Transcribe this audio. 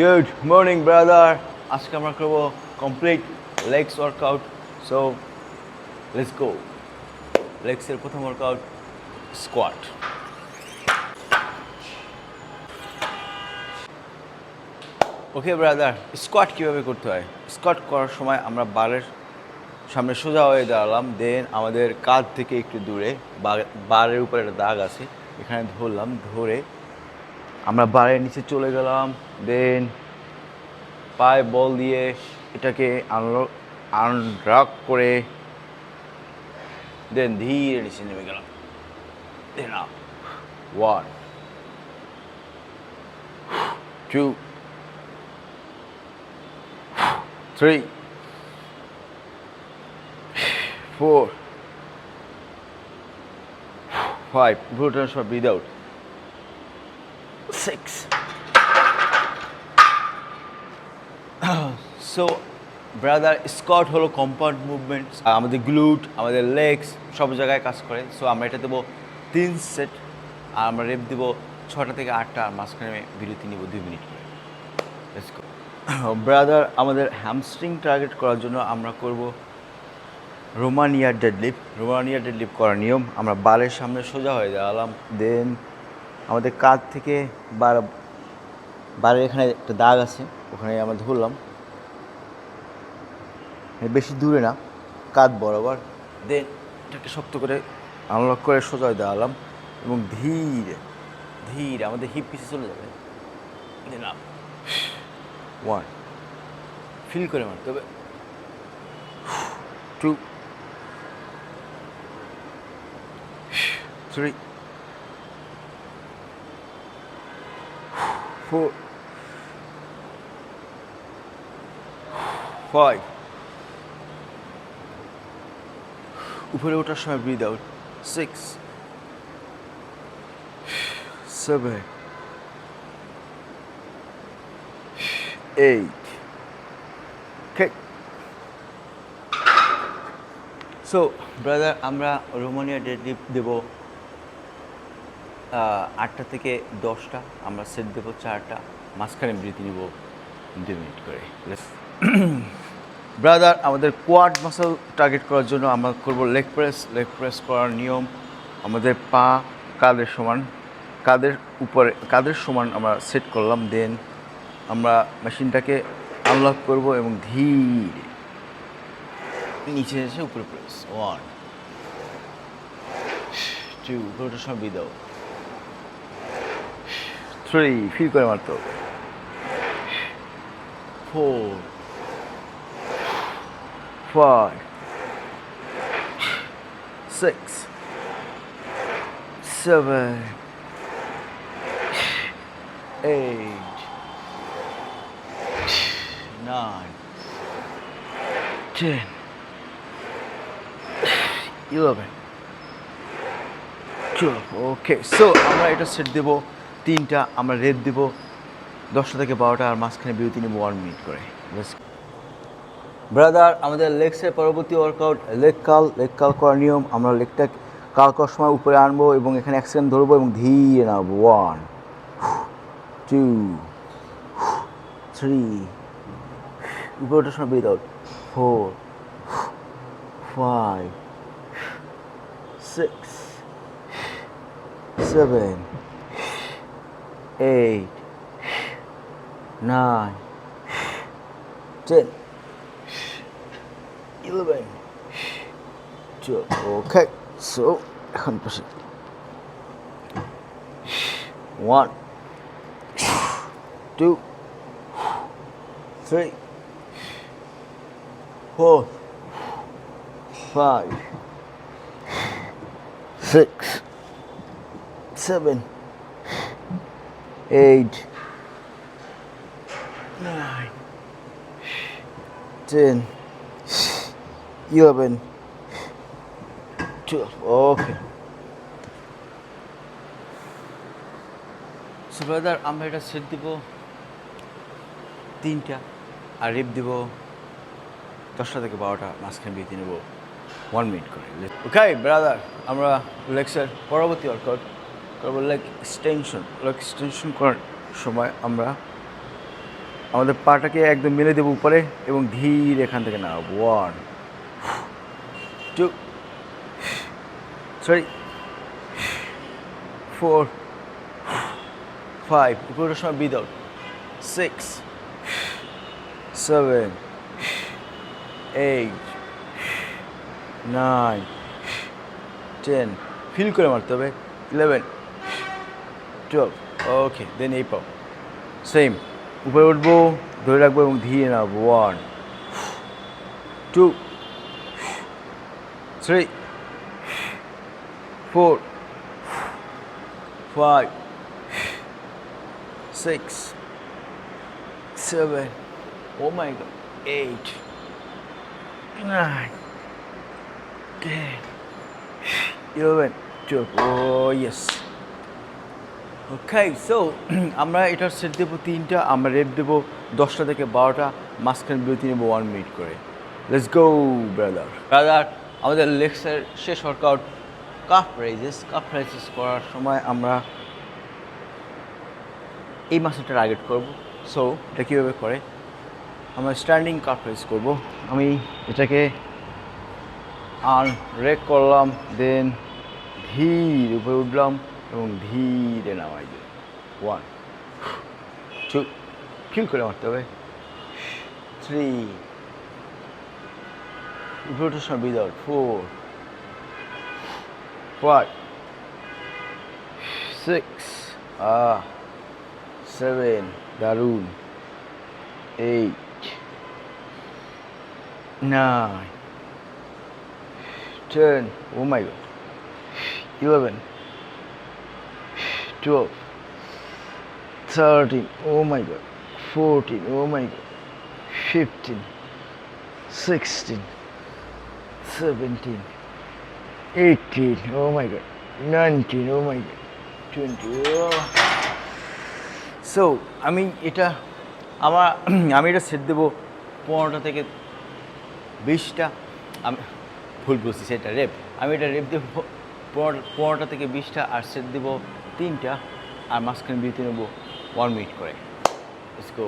Good morning, brother. আজকে আমরা করব complete legs workout. So let's go. লেগসের প্রথম workout squat. Okay brother, squat কীভাবে করতে হয়? স্কোয়াট করার সময় আমরা বারের সামনে সোজা হয়ে দাঁড়ালাম, দেন আমাদের কাঁধ থেকে একটু দূরে বারের উপরে একটা দাগ আছে, এখানে ধরলাম, ধরে আমরা বারের নিচে চলে গেলাম, দেন পায়ে বল দিয়ে এটাকে আনরাক করে দেন ধীরে নিচে নেমে গেলাম। দেন আপ 1 2 3 4 5 পুরোটার সব breath out 6 so brother, squat হলো কম্পাউন্ড মুভমেন্ট, আমাদের গ্লুট, আমাদের লেগস সব জায়গায় কাজ করে। সো আমরা এটা দেবো 3 সেট, আর আমরা রেপ দেবো 6টা থেকে 8টা, আর মাঝখানে বিরতি নিব 2 মিনিট করে। Let's go brother. আমাদের হ্যামস্ট্রিং টার্গেট করার জন্য আমরা করব রোমানিয়া ডেডলিফট। রোমানিয়া ডেডলিফট করার নিয়ম, আমরা বারের সামনে সোজা হয়ে দাঁড়ালাম, দেন আমাদের কাঁধ থেকে বারের এখানে একটা দাগ আছে, ওখানে আমরা ধরলাম, বেশি দূরে না, কাঁধ বরাবর, দেন এটাকে শক্ত করে আনলক করে সোজা হয়ে দাঁড়ালাম এবং ধীরে ধীরে আমাদের হিপ পিছে চলে যাবে। দেন আপ 1, ফিল করে মারতে হবে, 2 3 4 5 উপরে ওঠার সময় ব্রিথ আউট 6 7 8 ওকে। সো ব্রাদার, আমরা রোমানিয়া ডেডলিফট দেবো 8টা থেকে 10টা, আমরা সেট দেবো 4টা, মাঝখানে ব্রিথ নিব 2 মিনিট করে। ব্রাদার, আমাদের কোয়াড মাসল টার্গেট করার জন্য আমরা করব লেগ প্রেস। লেগ প্রেস করার নিয়ম, আমাদের পা কাঁধের সমান, কাঁধের সমান আমরা সেট করলাম, দেন আমরা মেশিনটাকে আনলক করব এবং ধীরে নিচে এসে উপরে প্রেস 1 2 পুরোটার সময় ব্রিথ আউট 3 ফিল করে মারতে হবে 4 5 6 7 8 9 10 11 12 ওকে। সো আমরা এটা সেট দেবো 3টা, আমরা রেপ দেবো 10টা থেকে 12টা, আর মাঝখানে বিরতি নেব 1 মিনিট করে। ব্রাদার, আমাদের লেগসের পরবর্তী ওয়ার্কআউট লেগ কাল করার নিয়ম, আমরা লেগটা কাল করার সময় উপরে আনবো এবং এখানে 1 সেকেন্ড ধরবো এবং ধীরে নামবো 1 2 3 উপরে ওঠার সময় ব্রিথ আউট 4 5 6 7 8 9 10 11 12 ওকে। সো এখন পাশে 1 2 3 4 5 6 7 8 9 10 11 12 ওকে। সো ব্রাদার, আমরা এটা সেট দিব 3টা, আর রেপ দিব 10টা থেকে 12টা, মাঝখানে বিরতি নেব 1 মিনিট করে। ওকে ব্রাদার, আমরা লেগসের পরবর্তী ওয়ার্কআউট করবো লেগ এক্সটেনশন। লেগ এক্সটেনশন করার সময় আমরা আমাদের পাটাকে একদম মেলে দেবো উপরে এবং ধীরে এখান থেকে নামাবো 1 2 3 4 5 পুরোটার সময় ব্রিথ আউট 6 7 8 9 10 ফিল করে মারতে হবে 11 12 ওকে দেন এই পাও সেম উপরে উঠবো ধরে রাখবো এবং ধীরে নামবো 1 2 3 4 5 6 7 oh my god 8 9 10 11 12 oh yes okay so আমরা এটার সেট দেবো 3টা আমরা রেপ দেবো 10টা থেকে 12টা মাঝখানে বিরতি নেবো 1 মিনিট করে লেটস গো ব্রাদার আমাদের লেগসের শেষ ওয়ার্কআউট কাফ রাইজেস করার সময় আমরা এই মাসলটা টার্গেট করবো সো এটা কীভাবে করে আমরা স্ট্যান্ডিং কাফ রাইজ করবো আমি এটাকে রেক করলাম দেন ধীরে উপরে উঠলাম এবং ধীরে নামাই দিই 1 2 ফিল করে মারতে হবে 3 উপরে সময় বিদাউট 4 5 6 7 দারুণ 8 9 10 oh my god 11 12 13 oh my god 14 oh my god 15 16 17 18 oh my god 19 oh my god 20 oh. So আমি এটা সেট দেবো 15টা থেকে 20টা আমি ভুল বলছি সেটা রেপ আমি এটা রেপ দেবো 15টা থেকে 20টা আর সেট দেবো 3টা আর মাঝখানে বিরতি নেবো 1 মিনিট করে লেটস গো